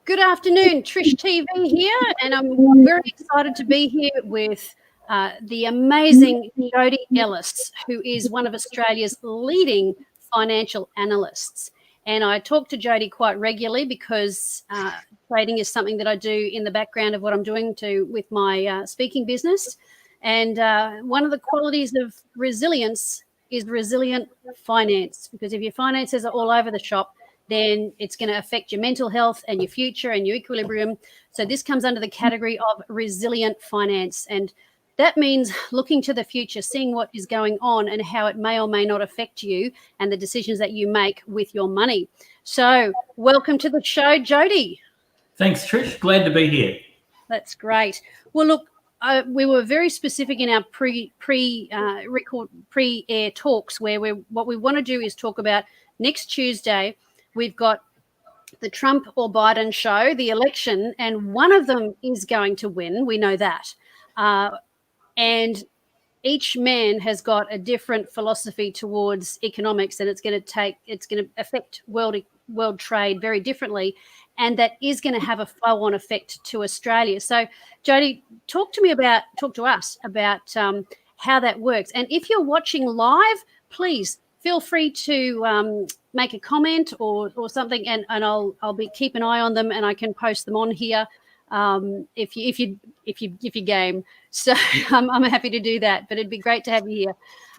Good afternoon, Trish TV here, and I'm very excited to be here with the amazing Jody Elliss, who is one of Australia's leading financial analysts. And I talk to Jody quite regularly because trading is something that I do in the background of what I'm doing with my speaking business. And one of the qualities of resilience is resilient finance, because if your finances are all over the shop, then it's going to affect your mental health and your future and your equilibrium. So this comes under the category of resilient finance. And that means looking to the future, seeing what is going on and how it may or may not affect you and the decisions that you make with your money. So welcome to the show, Jody. Thanks, Trish. Glad to be here. That's great. Well, look, we were very specific in our pre-air talks where what we want to do is talk about next Tuesday. We've got the Trump or Biden show, the election, and one of them is going to win. We know that. And each man has got a different philosophy towards economics, and it's going to affect world trade very differently. And that is going to have a flow-on effect to Australia. So, Jody, talk to us about how that works. And if you're watching live, please feel free to make a comment or something, and I'll keep an eye on them, and I can post them on here if you game. So I'm happy to do that. But it'd be great to have you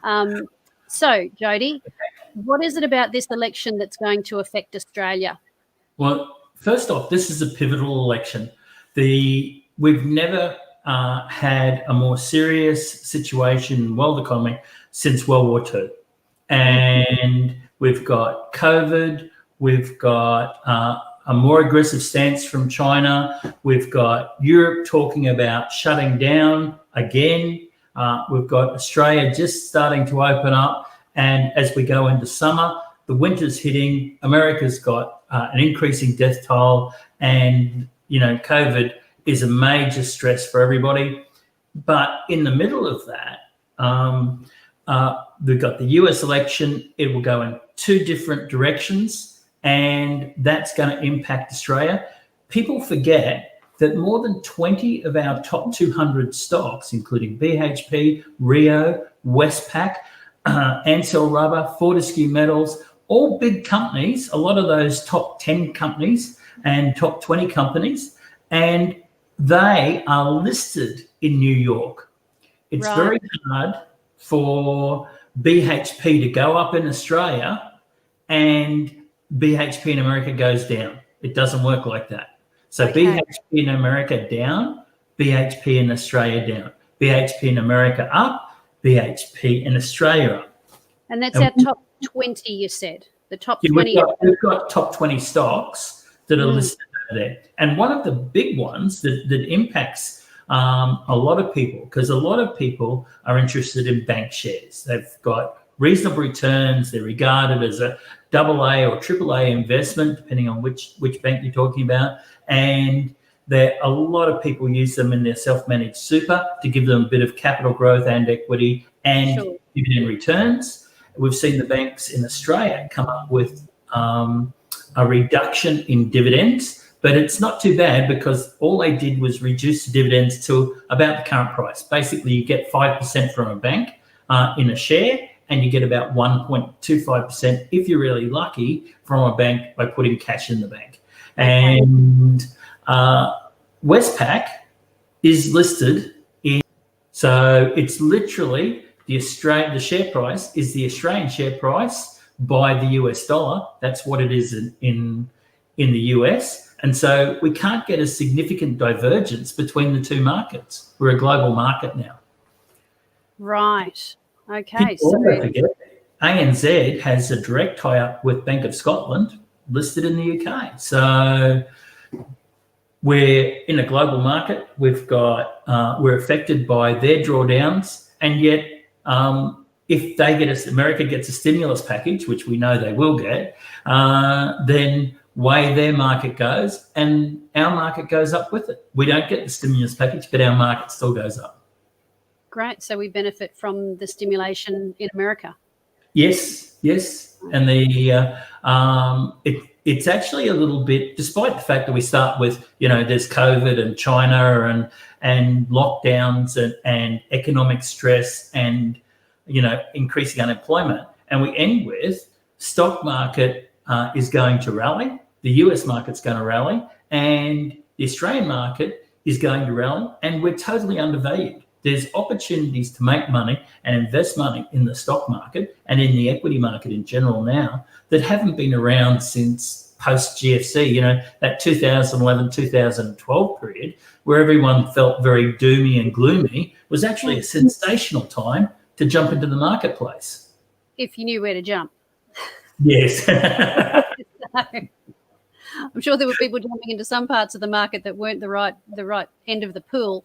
here. So, Jody, what is it about this election that's going to affect Australia? Well, first off, this is a pivotal election. We've never had a more serious situation in world economy since World War II. And we've got COVID, we've got a more aggressive stance from China, we've got Europe talking about shutting down again, we've got Australia just starting to open up, and as we go into summer, the winter's hitting, America's got an increasing death toll, and, COVID is a major stress for everybody. But in the middle of that, we've got the US election. It will go in two different directions, and that's going to impact Australia. People forget that more than 20 of our top 200 stocks, including BHP, Rio, Westpac, Ansell Rubber, Fortescue Metals, all big companies, a lot of those top 10 companies and top 20 companies, and they are listed in New York. It's Right. very hard for BHP to go up in Australia and BHP in America goes down. It doesn't work like that. So Okay. BHP in America down, BHP in Australia down, BHP in America up, BHP in Australia up. And that's our top 20, you said. The top 20. We've got top 20 stocks that are listed over there. And one of the big ones that impacts a lot of people, because a lot of people are interested in bank shares. They've got reasonable returns. They're regarded as a AA or AAA investment, depending on which bank you're talking about. And a lot of people use them in their self-managed super to give them a bit of capital growth and equity and dividend returns. We've seen the banks in Australia come up with a reduction in dividends, but it's not too bad because all they did was reduce the dividends to about the current price. Basically, you get 5% from a bank in a share, and you get about 1.25% if you're really lucky from a bank by putting cash in the bank. And Westpac is listed in, so it's literally the share price is the Australian share price by the US dollar. That's what it is in the US. And so we can't get a significant divergence between the two markets. We're a global market now. Right. Okay. So forget, ANZ has a direct tie-up with Bank of Scotland listed in the UK. So we're in a global market. We're affected by their drawdowns, and yet if America gets a stimulus package, which we know they will get, then way their market goes and our market goes up with it. We don't get the stimulus package, but our market still goes up. Great. So we benefit from the stimulation in America. Yes. And it's actually a little bit, despite the fact that we start with, there's COVID and China and lockdowns and economic stress and, increasing unemployment. And we end with stock market is going to rally, the US market's going to rally, and the Australian market is going to rally, and we're totally undervalued. There's opportunities to make money and invest money in the stock market and in the equity market in general now that haven't been around since post-GFC, that 2011, 2012 period where everyone felt very doomy and gloomy was actually a sensational time to jump into the marketplace. If you knew where to jump. Yes. I'm sure there were people jumping into some parts of the market that weren't the right end of the pool.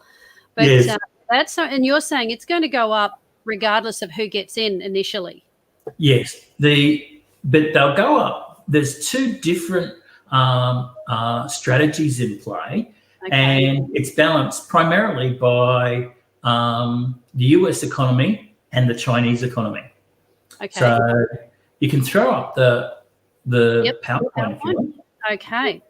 But yes. And you're saying it's going to go up regardless of who gets in initially. Yes, but they'll go up. There's two different strategies in play, and it's balanced primarily by the US economy and the Chinese economy. Okay. So you can throw up the PowerPoint if you want. Okay.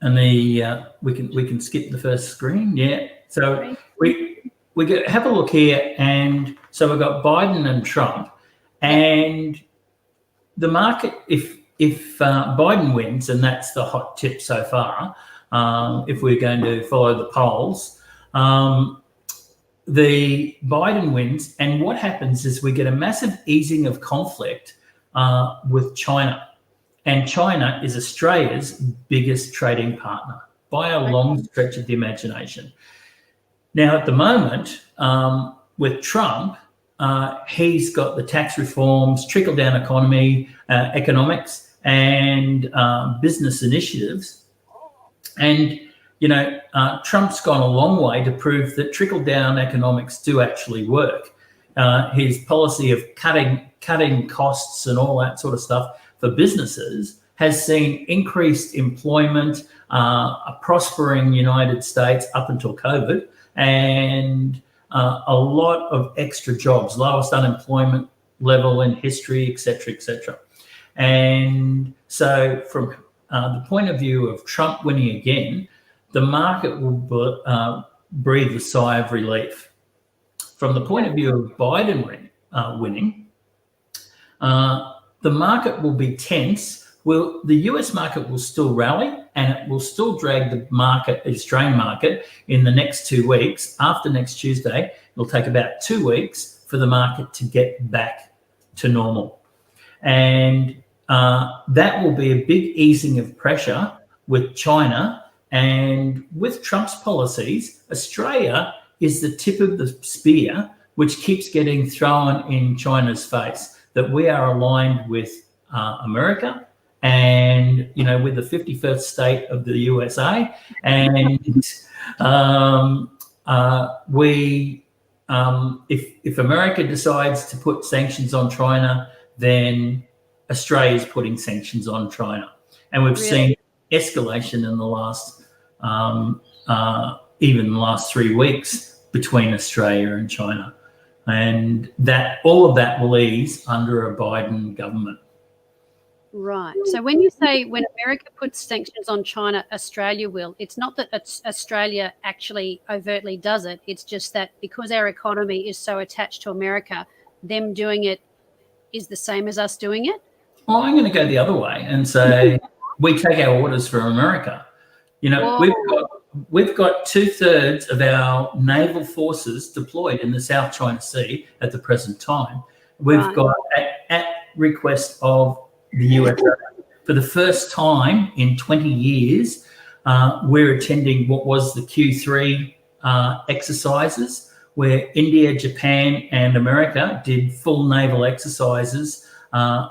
And we can skip the first screen. Yeah. So we have a look here, and so we've got Biden and Trump, and the market. If Biden wins, and that's the hot tip so far, if we're going to follow the polls, the Biden wins, and what happens is we get a massive easing of conflict with China. And China is Australia's biggest trading partner by a long stretch of the imagination. Now, at the moment, with Trump, he's got the tax reforms, trickle-down economy, economics, and business initiatives. And, Trump's gone a long way to prove that trickle-down economics do actually work. His policy of cutting costs and all that sort of stuff for businesses has seen increased employment, a prospering United States up until COVID, and a lot of extra jobs, lowest unemployment level in history, et cetera, et cetera. And so from the point of view of Trump winning again, the market will breathe a sigh of relief. From the point of view of Biden winning, the market will be tense. The US market will still rally, and it will still drag the Australian market in the next 2 weeks. After next Tuesday, it'll take about 2 weeks for the market to get back to normal. And that will be a big easing of pressure with China. And with Trump's policies, Australia is the tip of the spear, which keeps getting thrown in China's face, that we are aligned with America and, with the 51st state of the USA. And if America decides to put sanctions on China, then Australia's putting sanctions on China. And we've seen escalation in the last, even the last 3 weeks between Australia and China. And that all of that will ease under a Biden government. Right. So when you say when America puts sanctions on China, Australia will, it's not that Australia actually overtly does it. It's just that because our economy is so attached to America, them doing it is the same as us doing it? Well, I'm going to go the other way and say we take our orders from America. We've got 2/3 of our naval forces deployed in the South China Sea at the present time. We've got, at request of the USA, for the first time in 20 years, we're attending what was the Q3 exercises, where India, Japan, and America did full naval exercises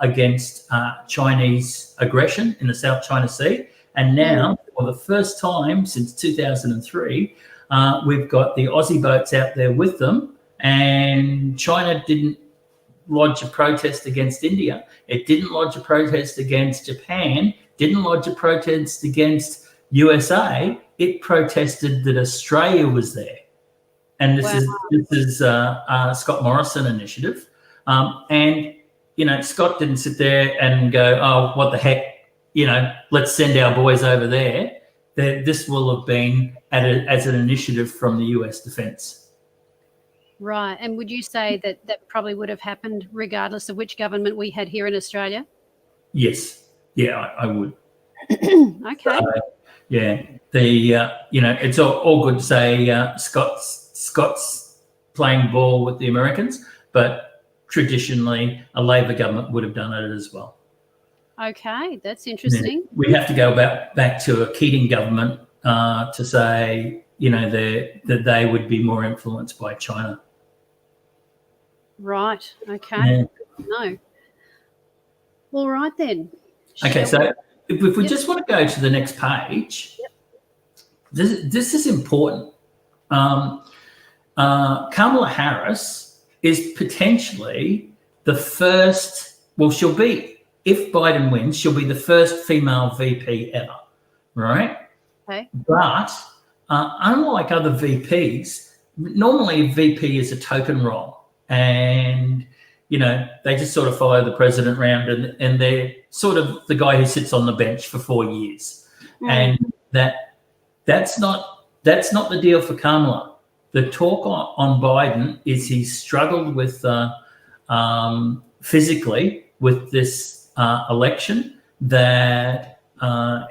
against Chinese aggression in the South China Sea. And now, for the first time since 2003, we've got the Aussie boats out there with them, and China didn't lodge a protest against India. It didn't lodge a protest against Japan, didn't lodge a protest against USA. It protested that Australia was there. And this is Scott Morrison initiative. And Scott didn't sit there and go, oh, what the heck, let's send our boys over there. This will have been as an initiative from the US Defence. Right. And would you say that probably would have happened regardless of which government we had here in Australia? Yes. Yeah, I would. Okay. Yeah. It's all good to say Scott's playing ball with the Americans, but traditionally a Labor government would have done it as well. Okay, that's interesting. Yeah. We have to go back to a Keating government to say, that they would be more influenced by China. Right. Okay. Yeah. No. All right then. Okay, so if we just want to go to the next page, this is important. Kamala Harris is potentially the first, she'll be, if Biden wins, she'll be the first female VP ever, right? Okay. But unlike other VPs, normally a VP is a token role, and they just sort of follow the president around, and they're sort of the guy who sits on the bench for 4 years. And that's not the deal for Kamala. The talk on Biden is he's struggled with physically with this election, that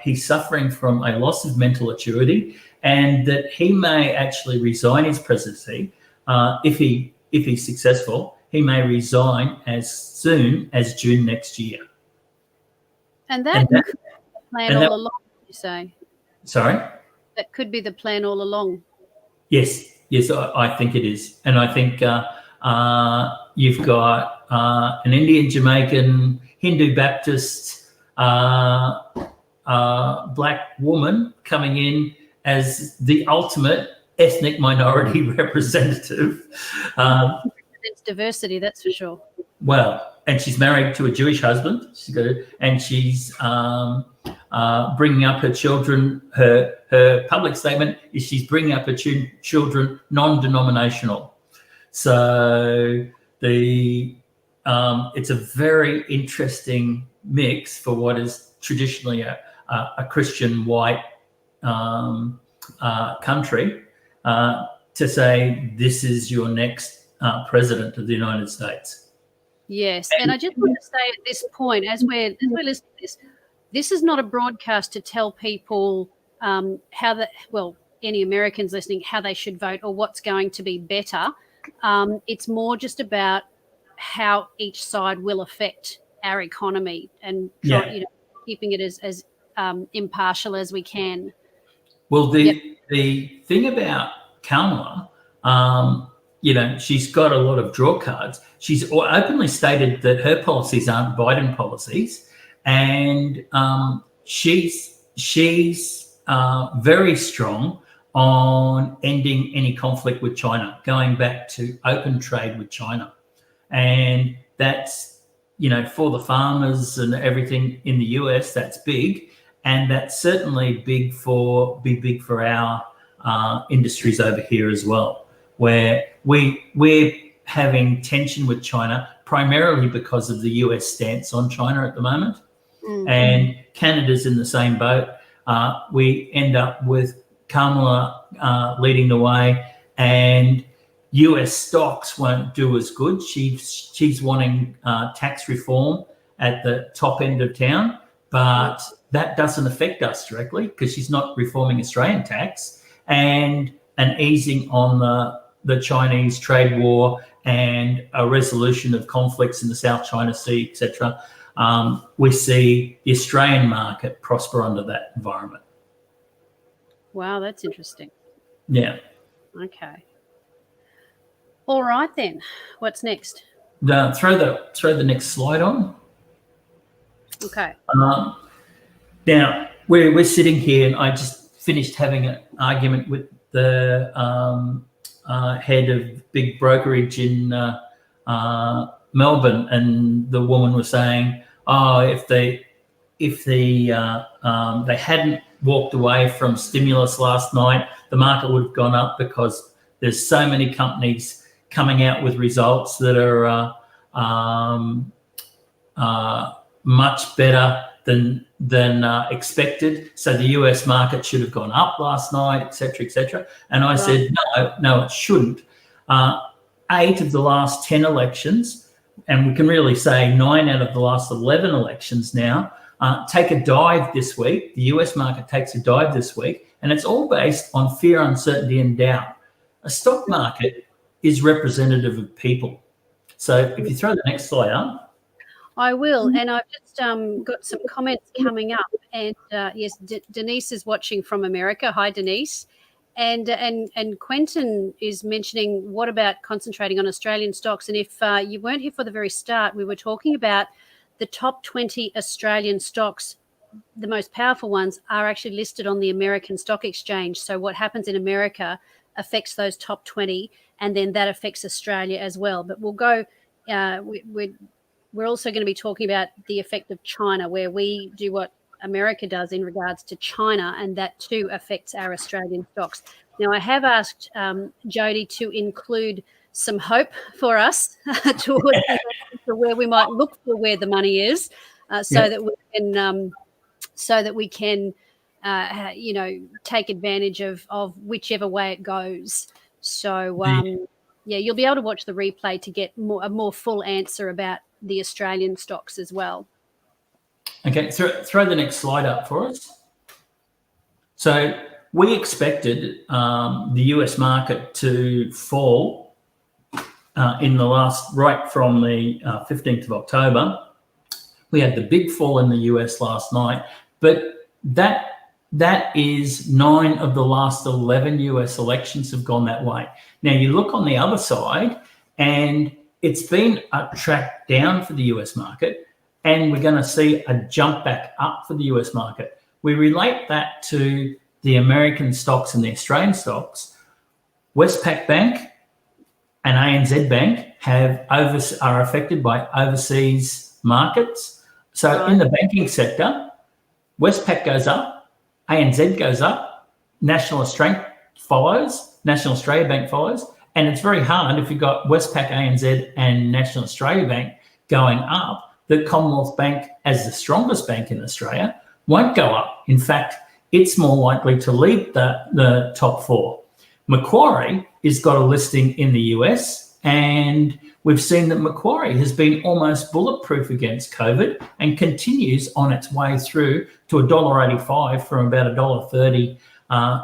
he's suffering from a loss of mental acuity, and that he may actually resign his presidency if he's successful. He may resign as soon as June next year. And that could be the plan all along, you say? Sorry? That could be the plan all along. Yes, I think it is. And I think you've got an Indian, Jamaican, Hindu, Baptist, black woman coming in as the ultimate ethnic minority representative. It's diversity, that's for sure. Well, and she's married to a Jewish husband. She's bringing up her children. Her public statement is she's bringing up her children non-denominational. So it's a very interesting mix for what is traditionally a Christian white country to say this is your next president of the United States. Yes, and I just want to say at this point, as we're listening to this is not a broadcast to tell people any Americans listening, how they should vote or what's going to be better. It's more just about how each side will affect our economy and keeping it as impartial as we can. Well, the thing about Kamala, she's got a lot of draw cards. She's openly stated that her policies aren't Biden policies, and she's very strong on ending any conflict with China, going back to open trade with China. And that's, for the farmers and everything in the US, that's big. And that's certainly big for our industries over here as well, where we're having tension with China primarily because of the US stance on China at the moment. Mm-hmm. And Canada's in the same boat. We end up with Kamala leading the way, and US stocks won't do as good. She's wanting tax reform at the top end of town, but that doesn't affect us directly because she's not reforming Australian tax, and an easing on the Chinese trade war and a resolution of conflicts in the South China Sea, etc. We see the Australian market prosper under that environment. Wow, that's interesting. Yeah. Okay. All right then. What's next? Throw the next slide on. Okay. Now we're sitting here, and I just finished having an argument with the head of big brokerage in Melbourne, and the woman was saying, if they hadn't walked away from stimulus last night, the market would have gone up because there's so many companies coming out with results that are much better than expected. So the US market should have gone up last night, et cetera, And I said, no, it shouldn't. 8 of the last 10 elections, and we can really say 9 out of the last 11 elections now, take a dive this week. The US market takes a dive this week, and it's all based on fear, uncertainty, and doubt. A stock market is representative of people. So if you throw the next slide up. I will, and I've just got some comments coming up, and yes, Denise is watching from America. Hi, Denise, and Quentin is mentioning, what about concentrating on Australian stocks? And if you weren't here for the very start, we were talking about the top 20 Australian stocks. The most powerful ones are actually listed on the American Stock Exchange. So what happens in America affects those top 20, and then that affects Australia as well. But we'll go. We're also going to be talking about the effect of China, where we do what America does in regards to China, and that too affects our Australian stocks. Now, I have asked Jody to include some hope for us towards where we might look for where the money is, so that we can take advantage of whichever way it goes. So you'll be able to watch the replay to get a more full answer about the Australian stocks as well. Okay, throw the next slide up for us. So we expected the US market to fall in the right from the 15th of October. We had the big fall in the US last night, but that is 9 of the last 11 US elections have gone that way. Now you look on the other side, and it's been a track down for the US market, and we're going to see a jump back up for the US market. We relate that to the American stocks and the Australian stocks. Westpac Bank and ANZ Bank are affected by overseas markets. So in the banking sector, Westpac goes up, ANZ goes up, National Australia Bank follows, and it's very hard if you've got Westpac, ANZ and National Australia Bank going up, the Commonwealth Bank, as the strongest bank in Australia, won't go up. In fact, it's more likely to lead the top 4. Macquarie has got a listing in the US, and we've seen that Macquarie has been almost bulletproof against COVID and continues on its way through to $1.85 from about $1.30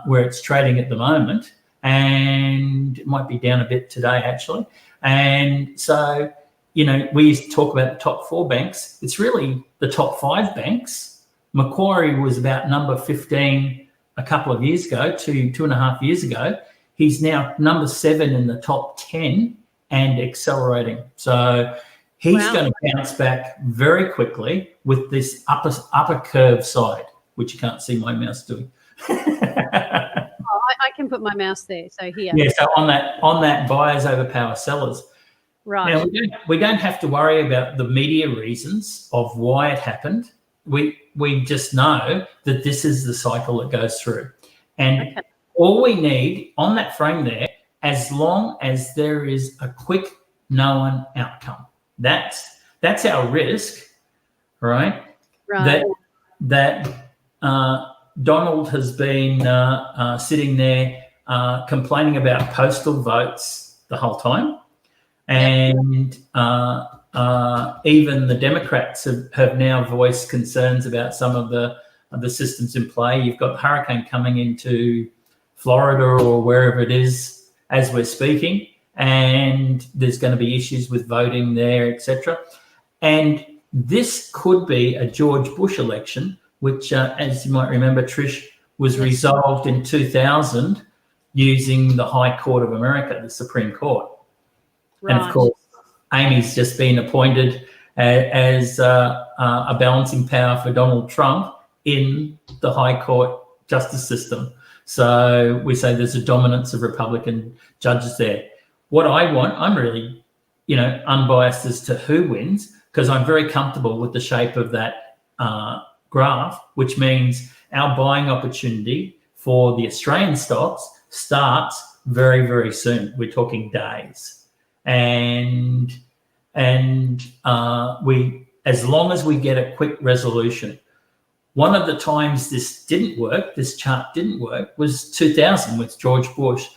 where it's trading at the moment. And it might be down a bit today, actually. And so, we used to talk about the top 4 banks. It's really the top 5 banks. Macquarie was about number 15 a couple of years ago, 2.5 years ago. He's now number 7 in the top 10 and accelerating. So he's going to bounce back very quickly with this upper curve side, which you can't see my mouse doing. I can put my mouse there. So here. Yeah. So on that, buyers overpower sellers. Right. Now we don't have to worry about the media reasons of why it happened. We just know that this is the cycle that goes through, and all we need on that frame there, as long as there is a quick known outcome, that's our risk, right? Right. That Donald has been sitting there complaining about postal votes the whole time. And even the Democrats have now voiced concerns about some of the systems in play. You've got the hurricane coming into Florida or wherever it is as we're speaking, and there's going to be issues with voting there, etc. And this could be a George Bush election, which, as you might remember, Trish, was resolved in 2000 using the High Court of America, the Supreme Court. Right. And of course, Amy's just been appointed as a balancing power for Donald Trump in the High Court justice system. So we say there's a dominance of Republican judges there. What I want, I'm really, unbiased as to who wins, because I'm very comfortable with the shape of that graph, which means our buying opportunity for the Australian stocks starts very, very soon. We're talking days. And we as long as we get a quick resolution. One of the times this didn't work, this chart didn't work, was 2000 with George Bush.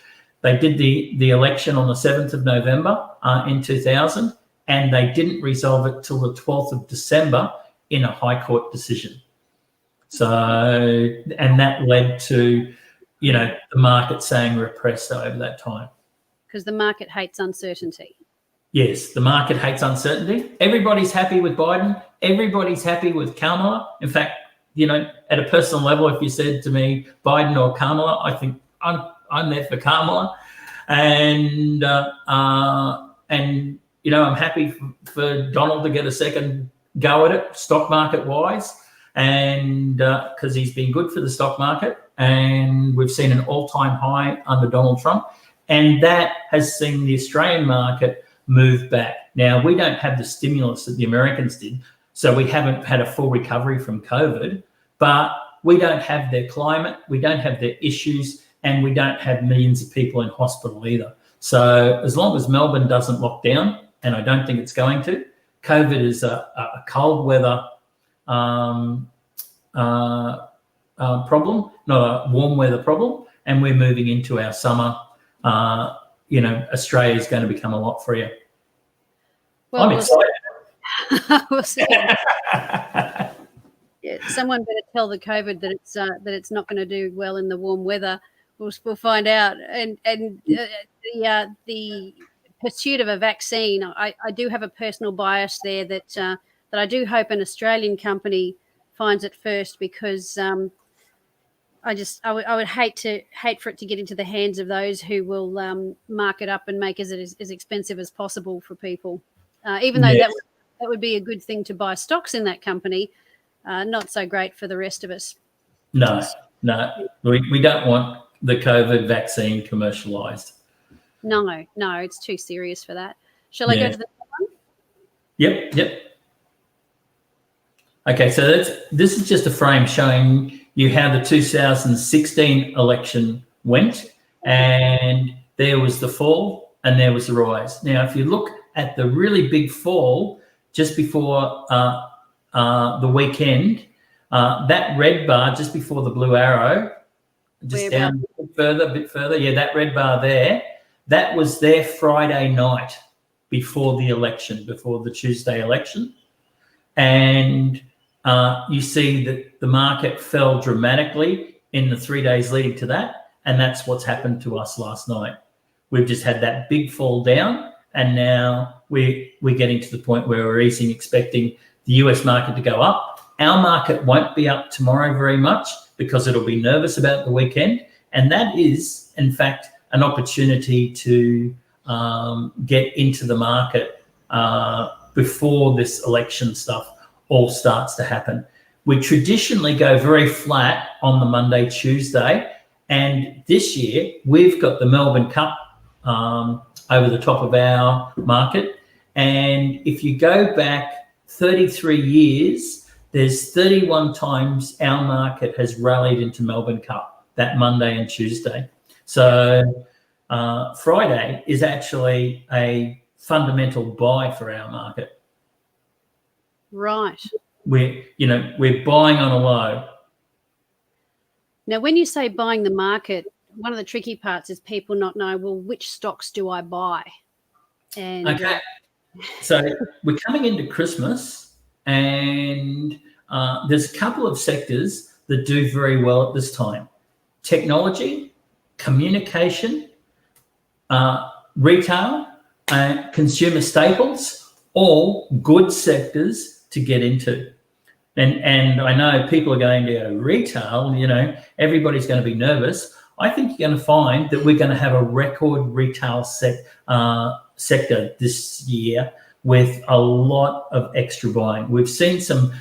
They did the election on the 7th of November in 2000, and they didn't resolve it till the 12th of December in a High Court decision. So, and that led to, the market saying repressed over that time. Because the market hates uncertainty. Yes, the market hates uncertainty. Everybody's happy with Biden. Everybody's happy with Kamala. In fact, at a personal level, if you said to me Biden or Kamala, I think I'm there for Kamala, and I'm happy for Donald to get a second go at it, stock market wise, and because he's been good for the stock market, and we've seen an all-time high under Donald Trump, and that has seen the Australian market move back. Now, we don't have the stimulus that the Americans did, so we haven't had a full recovery from COVID, but we don't have their climate, we don't have their issues, and we don't have millions of people in hospital either. So as long as Melbourne doesn't lock down, and I don't think it's going to, COVID is a cold weather problem, not a warm weather problem, and we're moving into our summer. Australia is going to become a lot freer. Well, I'm excited. We'll see. Yeah, someone better tell the COVID that it's not going to do well in the warm weather. We'll find out. And the pursuit of a vaccine, I do have a personal bias there that I do hope an Australian company finds it first, because I would hate for it to get into the hands of those who will mark it up and make it as expensive as possible for people. Even though that would be a good thing to buy stocks in that company, not so great for the rest of us. No, we don't want the COVID vaccine commercialised. No, it's too serious for that. Shall I go to the next one? Yep. Okay, so this is just a frame showing you how the 2016 election went, and there was the fall and there was the rise. Now, if you look at the really big fall just before the weekend, that red bar just before the blue arrow, just down a bit further, that red bar there, that was their Friday night before the election, before the Tuesday election. And you see that the market fell dramatically in the 3 days leading to that, and that's what's happened to us last night. We've just had that big fall down, and now we're getting to the point where we're expecting the US market to go up. Our market won't be up tomorrow very much because it'll be nervous about the weekend, and that is, in fact, an opportunity to get into the market before this election stuff all starts to happen. We traditionally go very flat on the Monday, Tuesday, and this year we've got the Melbourne Cup over the top of our market. And if you go back 33 years, there's 31 times our market has rallied into Melbourne Cup that Monday and Tuesday. So Friday is actually a fundamental buy for our market. Right. We're buying on a low. Now, when you say buying the market, one of the tricky parts is people not know, well, which stocks do I buy? And okay. So we're coming into Christmas, and there's a couple of sectors that do very well at this time. Technology, communication, retail, consumer staples, all good sectors to get into. And I know people are going to go, retail, everybody's going to be nervous. I think you're going to find that we're going to have a record retail sector this year with a lot of extra buying. We've seen some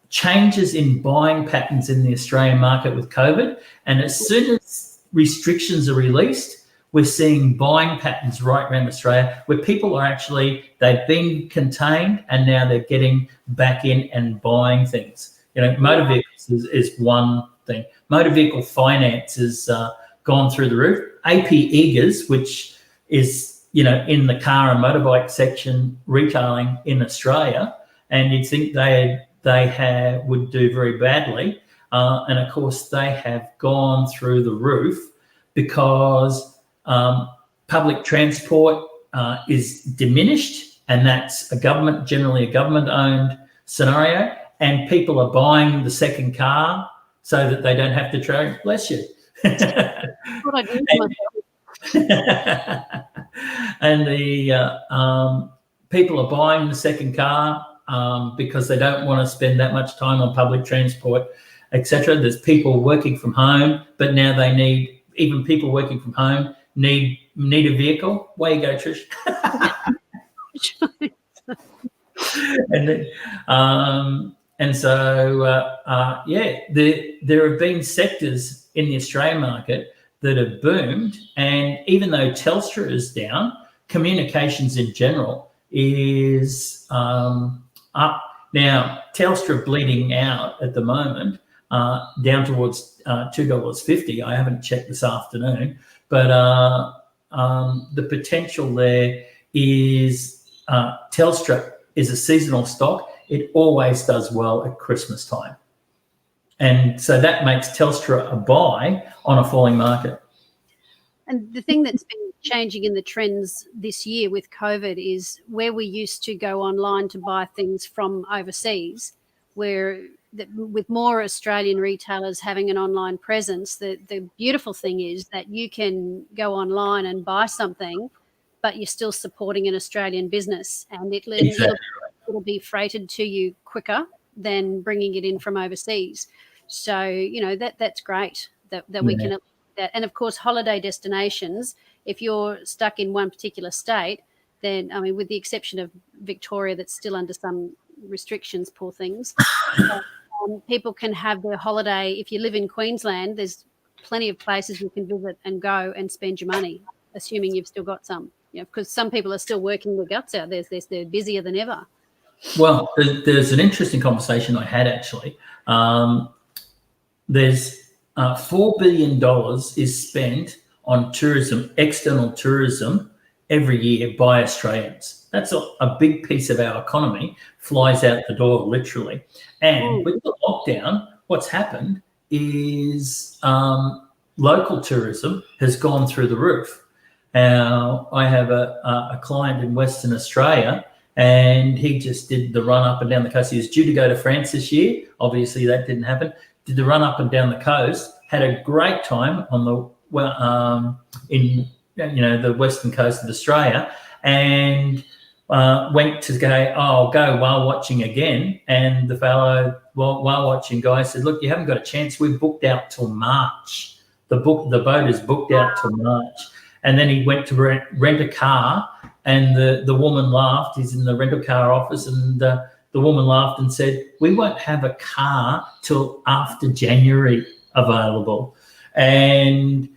changes in buying patterns in the Australian market with COVID, and as soon as restrictions are released, we're seeing buying patterns right around Australia where people are they've been contained and now they're getting back in and buying things. Motor vehicles is one thing. Motor vehicle finance has gone through the roof. AP Eagers, which is, in the car and motorbike section retailing in Australia, and you'd think would do very badly. And of course, they have gone through the roof because public transport is diminished, and that's generally a government-owned scenario, and people are buying the second car so that they don't have to travel. Bless you. And the people are buying the second car because they don't want to spend that much time on public transport, etc. There's people working from home, but now even people working from home need a vehicle. Way you go, Trish. And so there have been sectors in the Australian market that have boomed, and even though Telstra is down, communications in general is up. Now, Telstra bleeding out at the moment, down towards $2.50. I haven't checked this afternoon, but the potential there is Telstra is a seasonal stock. It always does well at Christmas time. And so that makes Telstra a buy on a falling market. And the thing that's been changing in the trends this year with COVID is where we used to go online to buy things from overseas, with more Australian retailers having an online presence, the beautiful thing is that you can go online and buy something, but you're still supporting an Australian business, and it'll be freighted to you quicker than bringing it in from overseas. So, that's great that we can that. And of course, holiday destinations, if you're stuck in one particular state, then, with the exception of Victoria, that's still under some restrictions, poor things, people can have their holiday. If you live in Queensland, there's plenty of places you can visit and go and spend your money, assuming you've still got some, because some people are still working their guts out. They're busier than ever. Well, there's an interesting conversation I had actually. There's $4 billion is spent on tourism, external tourism, every year by Australians. That's a big piece of our economy, flies out the door literally. And with the lockdown, what's happened is local tourism has gone through the roof. Now, I have a client in Western Australia, and he just did the run up and down the coast. He was due to go to France this year. Obviously, that didn't happen. Did the run up and down the coast, had a great time on the the western coast of Australia, and went to go, I'll go whale watching again. And the fellow whale watching guy said, look, you haven't got a chance. We've booked out till March. The boat is booked out till March. And then he went to rent a car, and the woman laughed. He's in the rental car office, and the woman laughed and said, we won't have a car till after January available. And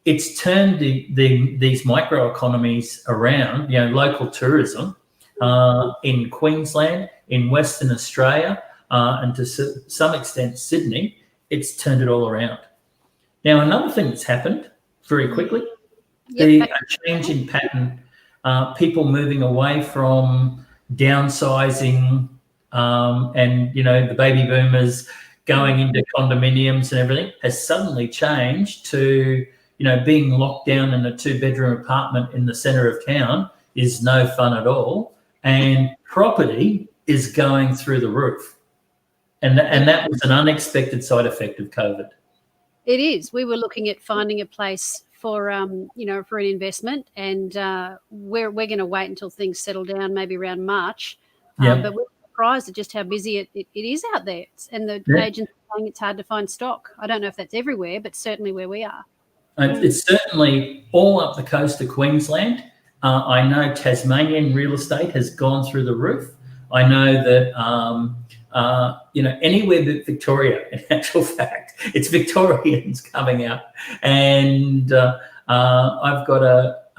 it's turned these microeconomies around, local tourism in Queensland, in Western Australia, and to some extent Sydney. It's turned it all around. Now, another thing that's happened very quickly, a change in pattern, people moving away from downsizing, and the baby boomers going into condominiums and everything has suddenly changed to being locked down in a 2-bedroom apartment in the center of town is no fun at all, and property is going through the roof, and that was an unexpected side effect of COVID. It is. We were looking at finding a place for for an investment, and we're going to wait until things settle down, maybe around March. But we're surprised at just how busy it is out there, and the agents are saying it's hard to find stock. I don't know if that's everywhere, but certainly where we are. It's certainly all up the coast of Queensland. I know Tasmanian real estate has gone through the roof. I know that anywhere but Victoria. In actual fact, it's Victorians coming out, and I've got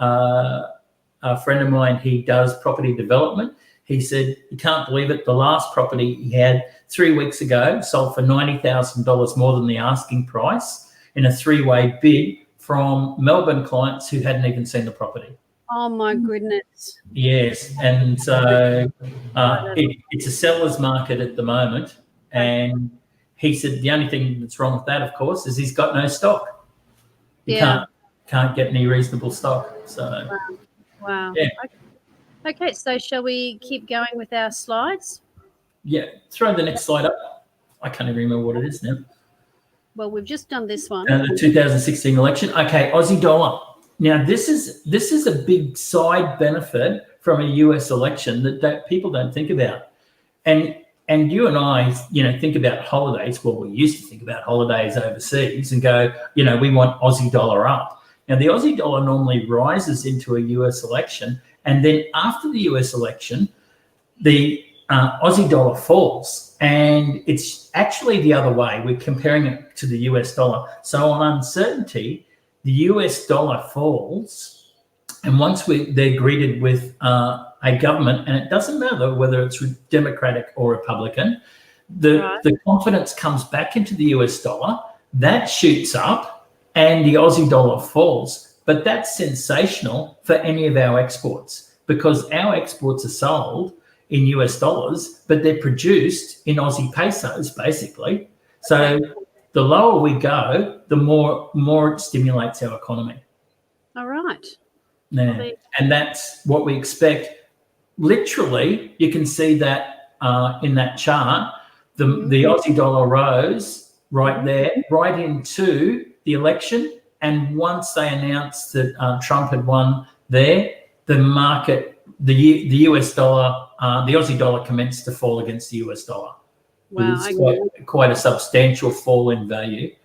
a friend of mine. He does property development. He said, you can't believe it, the last property he had 3 weeks ago sold for $90,000 more than the asking price in a 3-way bid from Melbourne clients who hadn't even seen the property. Oh my goodness. Yes, and so it's a seller's market at the moment. And he said the only thing that's wrong with that, of course, is he's got no stock. He can't get any reasonable stock. So wow. Yeah. Okay, so shall we keep going with our slides? Yeah, throw the next slide up. I can't even remember what it is now. Well, we've just done this one. The 2016 election. Okay, Aussie dollar. Now, this is a big side benefit from a US election that people don't think about. And you and I, think about holidays. Well, we used to think about holidays overseas and go, we want Aussie dollar up. Now, the Aussie dollar normally rises into a US election, and then after the US election, the Aussie dollar falls, and it's actually the other way. We're comparing it to the US dollar. So on uncertainty, the US dollar falls, and once they're greeted with a government, and it doesn't matter whether it's Democratic or Republican, the confidence comes back into the US dollar, that shoots up, and the Aussie dollar falls. But that's sensational for any of our exports, because our exports are sold in US dollars, but they're produced in Aussie pesos, basically. So the lower we go, the more it stimulates our economy. All right. Yeah. And that's what we expect. Literally, you can see that in that chart, the Aussie dollar rose right there, right into the election. And once they announced that Trump had won there, the market, the US dollar, the Aussie dollar commenced to fall against the US dollar. Wow, it's quite a substantial fall in value.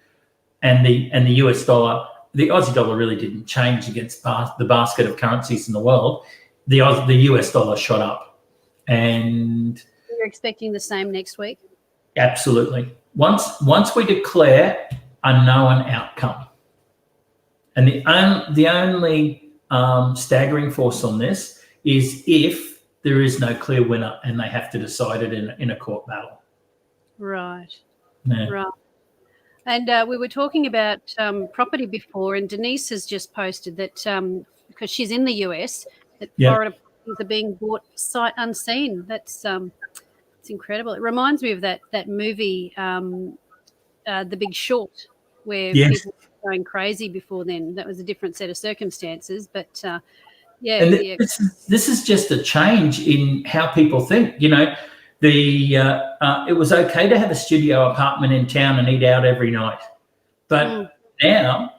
And the US dollar, the Aussie dollar really didn't change against the basket of currencies in the world. The US dollar shot up. And you're expecting the same next week? Absolutely. Once we declare a known outcome, and the only staggering force on this is if there is no clear winner and they have to decide it in a court battle. Right. Yeah. Right. And we were talking about property before, and Denise has just posted that because she's in the US, that Florida properties are being bought sight unseen. That's it's incredible. It reminds me of that movie, The Big Short, where people were going crazy before then. That was a different set of circumstances, but This is just a change in how people think. It was okay to have a studio apartment in town and eat out every night, but now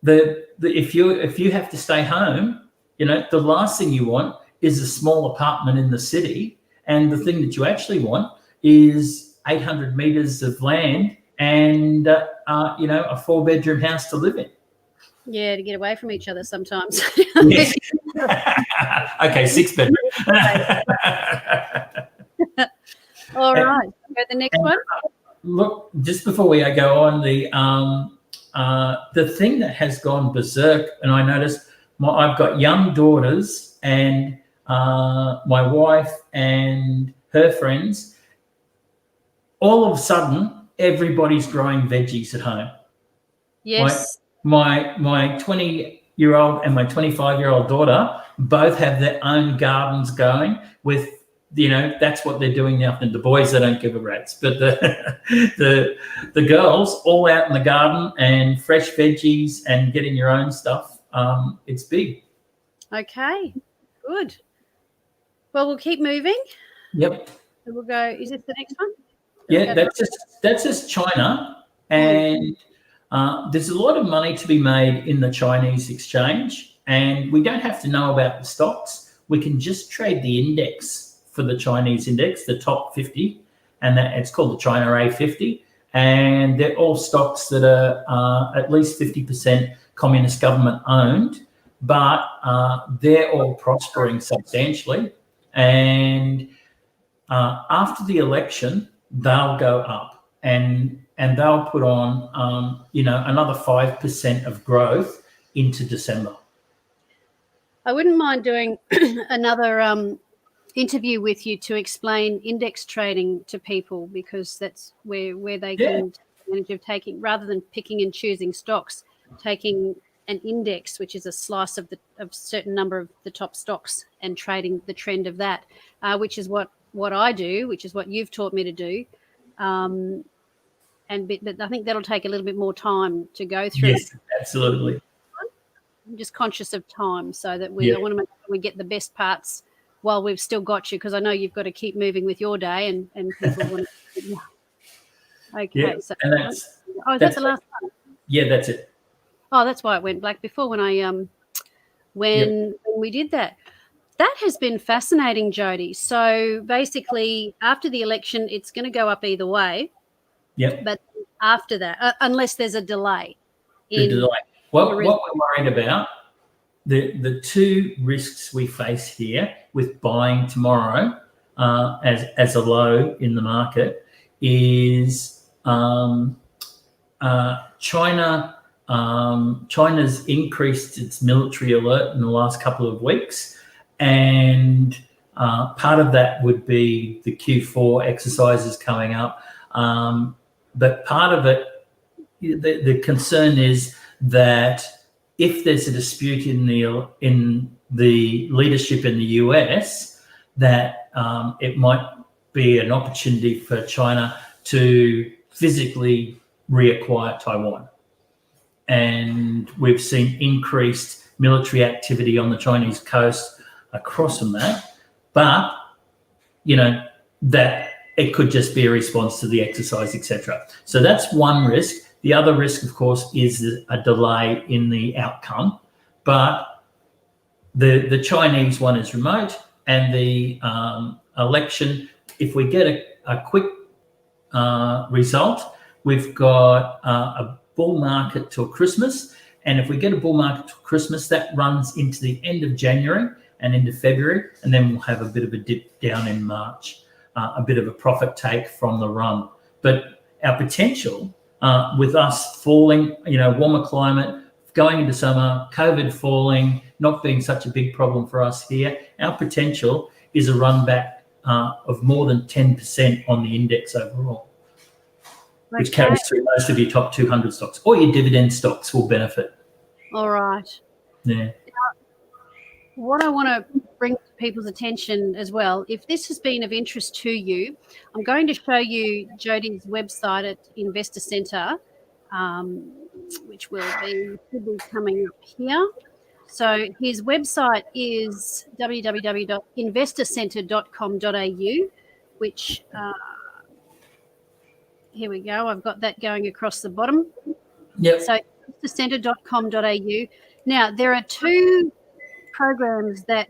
if you have to stay home, the last thing you want is a small apartment in the city, and the thing that you actually want is 800 meters of land and a 4-bedroom house to live in. Yeah, to get away from each other sometimes. Yes. Okay, 6-bedroom. All right. Go to the next one. Look, just before we go on, the thing that has gone berserk, and I noticed I've got young daughters, and my wife and her friends, all of a sudden, everybody's growing veggies at home. Yes. My 20-year-old and my 25-year-old daughter both have their own gardens going with, that's what they're doing now. And the boys, they don't give a rat's, but the girls all out in the garden and fresh veggies and getting your own stuff. It's big. Okay, good. Well, we'll keep moving. Yep. So we'll go. Is this the next one? Yeah, that's just China, and there's a lot of money to be made in the Chinese exchange, and we don't have to know about the stocks. We can just trade the index for the Chinese index, the top 50, and it's called the China A50, and they're all stocks that are at least 50% communist government owned, but they're all prospering substantially, and after the election, they'll go up, and they'll put on, another 5% of growth into December. I wouldn't mind doing another interview with you to explain index trading to people, because that's where they can take advantage of taking, rather than picking and choosing stocks, taking an index, which is a slice of a certain number of the top stocks and trading the trend of that, which is what I do, which is what you've taught me to do. But I think that'll take a little bit more time to go through. Yes, absolutely. I'm just conscious of time, so that I want to make sure we get the best parts while we've still got you, because I know you've got to keep moving with your day, and people want to. Okay, yeah. so And is that the last one? Yeah, that's it. Oh, that's why it went black before when when we did that. That has been fascinating, Jody. So basically, after the election, it's going to go up either way. Yep. But after that, unless there's a delay. What we're worried about, the two risks we face here with buying tomorrow as a low in the market is China. China's increased its military alert in the last couple of weeks, and part of that would be the Q4 exercises coming up. But part of it, the concern is that if there's a dispute in the leadership in the US, that it might be an opportunity for China to physically reacquire Taiwan. And we've seen increased military activity on the Chinese coast across from that. But, that it could just be a response to the exercise, etc. So that's one risk. The other risk, of course, is a delay in the outcome. But the Chinese one is remote, and the election, if we get a quick result, we've got a bull market till Christmas. And if we get a bull market till Christmas, that runs into the end of January and into February, and then we'll have a bit of a dip down in March, a bit of a profit take from the run. But our potential with us falling, warmer climate, going into summer, COVID falling, not being such a big problem for us here, our potential is a run back of more than 10% on the index overall, which carries through most of your top 200 stocks. Or your dividend stocks will benefit. All right. Yeah. What I want to bring to people's attention as well, if this has been of interest to you, I'm going to show you Jody's website at Investor Centre, which should be coming up here. So his website is www.investorcentre.com.au, which here we go. I've got that going across the bottom. Yep. So investorcentre.com.au. Now, there are two programs that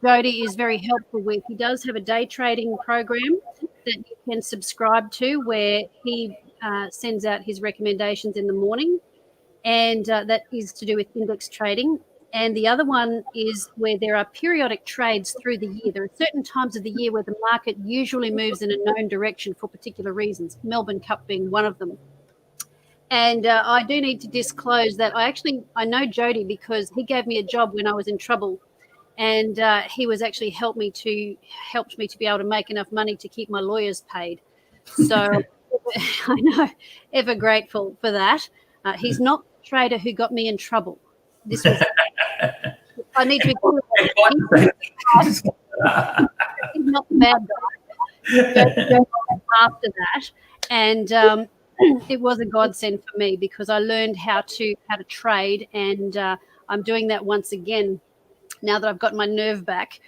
Jody is very helpful with. He does have a day trading program that you can subscribe to, where he sends out his recommendations in the morning, and that is to do with index trading. And the other one is where there are periodic trades through the year. There are certain times of the year where the market usually moves in a known direction for particular reasons, Melbourne Cup being one of them. And I do need to disclose that I know Jody because he gave me a job when I was in trouble, and he was actually helped me to be able to make enough money to keep my lawyers paid. So I know, ever grateful for that. He's not the trader who got me in trouble. This was I need to be clear. He's not the bad guy. After that, and it was a godsend for me because I learned how to trade, and I'm doing that once again now that I've got my nerve back,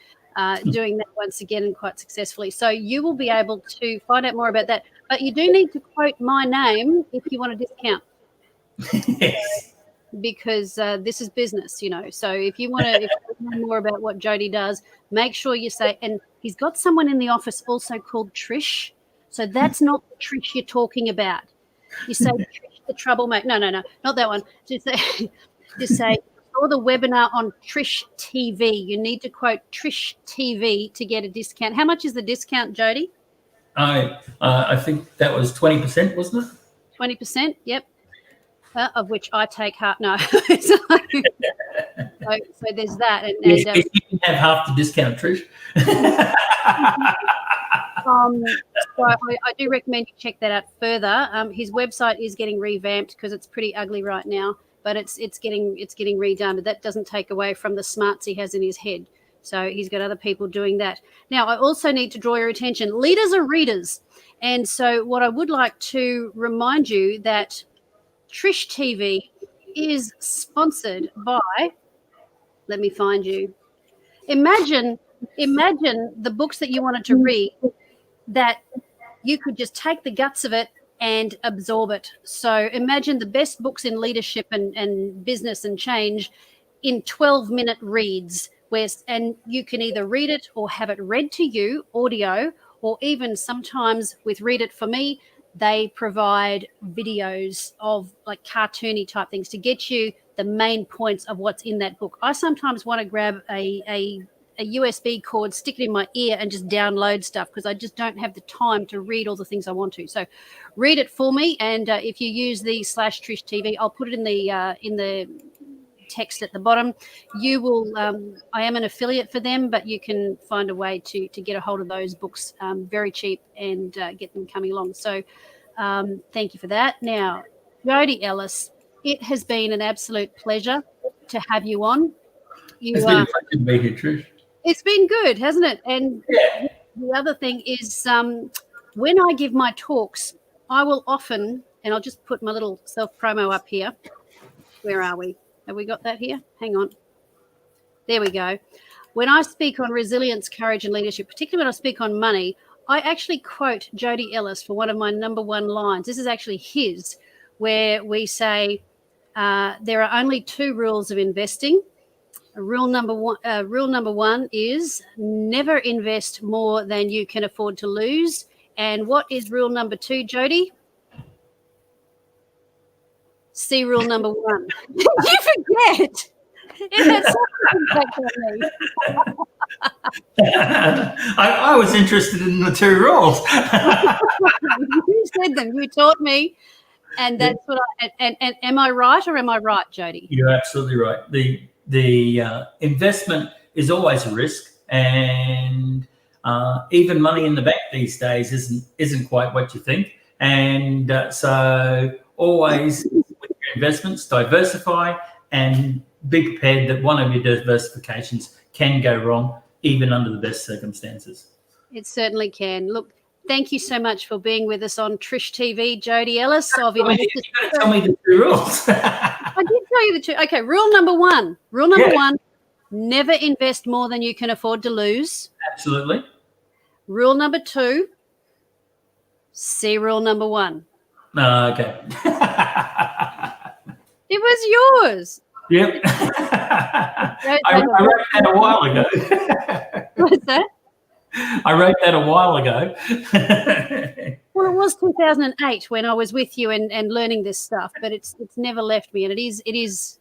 doing that once again and quite successfully. So you will be able to find out more about that, but you do need to quote my name if you want a discount. Yes. Because this is business, So if you want to know more about what Jody does, make sure you say, and he's got someone in the office also called Trish. So that's not the Trish you're talking about. You say Trish the troublemaker. No, not that one. Just say saw the webinar on Trish TV. You need to quote Trish TV to get a discount. How much is the discount, Jody? I think that was 20%, wasn't it? 20%. Yep. Of which I take half. No. so there's that. And you can have half the discount, Trish. So I do recommend you check that out further. His website is getting revamped because it's pretty ugly right now, but it's getting redone. But that doesn't take away from the smarts he has in his head. So he's got other people doing that. Now, I also need to draw your attention. Leaders are readers. And so what I would like to remind you that Trish TV is sponsored by, let me find you. Imagine the books that you wanted to read that you could just take the guts of it and absorb it. So imagine the best books in leadership and business and change in 12-minute reads, and you can either read it or have it read to you, audio, or even sometimes with Read It For Me, they provide videos of like cartoony type things to get you the main points of what's in that book. I sometimes want to grab a USB cord, stick it in my ear and just download stuff because I just don't have the time to read all the things I want to. So read it for me. And if you use the /Trish TV, I'll put it in the text at the bottom. You will, I am an affiliate for them, but you can find a way to get a hold of those books very cheap and get them coming along. So thank you for that. Now, Jody Elliss, it has been an absolute pleasure to have you on. It's been a pleasure to be here, Trish. It's been good, hasn't it? And the other thing is when I give my talks, I will often, and I'll just put my little self-promo up here. Where are we? Have we got that here? Hang on. There we go. When I speak on resilience, courage, and leadership, particularly when I speak on money, I actually quote Jody Elliss for one of my number one lines. This is actually his, where we say, there are only 2 rules of investing. Rule number one is never invest more than you can afford to lose. And what is rule number 2, Jody? See rule number 1. You forget. It had such an impact on me. I was interested in the 2 rules. You said them. You taught me. And that's what and am I right or am I right, Jody? You're absolutely right. The investment is always a risk, and even money in the bank these days isn't quite what you think. And so always with your investments, diversify and be prepared that one of your diversifications can go wrong, even under the best circumstances. It certainly can. Look, thank you so much for being with us on Trish TV, Jody Elliss. You've got to tell me the 2 rules. I did tell you the 2. Okay, rule number 1. Rule number 1, never invest more than you can afford to lose. Absolutely. Rule number 2, see rule number 1. Okay. It was yours. Yep. I wrote that a while ago. What's that? I wrote that a while ago. Well, it was 2008 when I was with you and learning this stuff, but it's never left me, and it is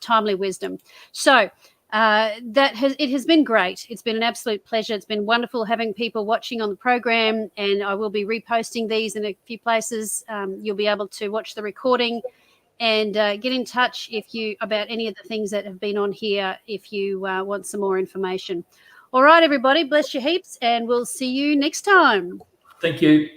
timely wisdom. So it has been great. It's been an absolute pleasure. It's been wonderful having people watching on the program, and I will be reposting these in a few places. You'll be able to watch the recording and get in touch about any of the things that have been on here if you want some more information. All right, everybody, bless you heaps, and we'll see you next time. Thank you.